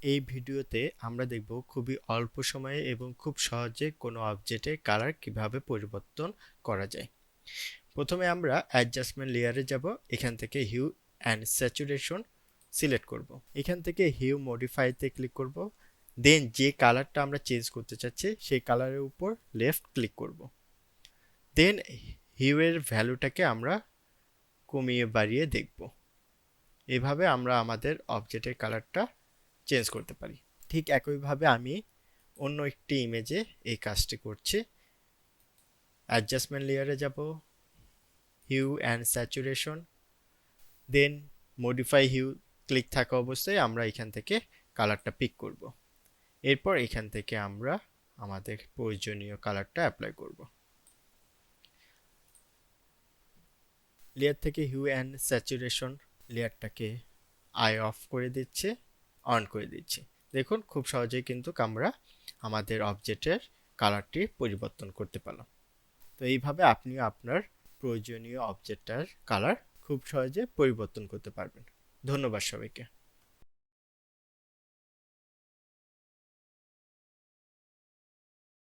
এই ভিডিওতে আমরা দেখব খুবই অল্প সময়ে এবং খুব সহজে কোনো অবজেক্টের কালার কিভাবে পরিবর্তন করা যায়। প্রথমে আমরা অ্যাডজাস্টমেন্ট লেয়ারে যাব। এখান থেকে হিউ অ্যান্ড স্যাচুরেশন সিলেক্ট করব। এখান থেকে হিউ মডিফাইতে ক্লিক করব। দেন যে কালারটা আমরা চেঞ্জ করতে চাচ্ছি সেই কালারের উপর লেফট ক্লিক করব। দেন হিউয়ের ভ্যালুটাকে আমরা কমিয়ে বাড়িয়ে দেখব। এভাবে আমরা আমাদের অবজেক্টের কালারটা চেঞ্জ করতে পারি। ঠিক একইভাবে আমি অন্য একটি ইমেজে এই কাজটি করছি। অ্যাডজাস্টমেন্ট লেয়ারে যাব, hue and saturation, then modify hue click থাকা অবস্থায় আমরা এখান থেকে কালারটা পিক করব। এরপর এখান থেকে আমরা আমাদের প্রয়োজনীয় কালারটা অ্যাপ্লাই করব। লেয়ার থেকে হিউ অ্যান্ড স্যাচুরেশন লেয়ারটাকে আই অফ করে দিচ্ছে, অন করে দিচ্ছি। দেখুন খুব সহজেই কিন্তু আমরা আমাদের অবজেক্টের কালারটি পরিবর্তন করতে পারলাম। তো এইভাবে আপনিও আপনার প্রয়োজনীয় অবজেক্টটার কালার খুব সহজে পরিবর্তন করতে পারবেন। ধন্যবাদ সবাইকে।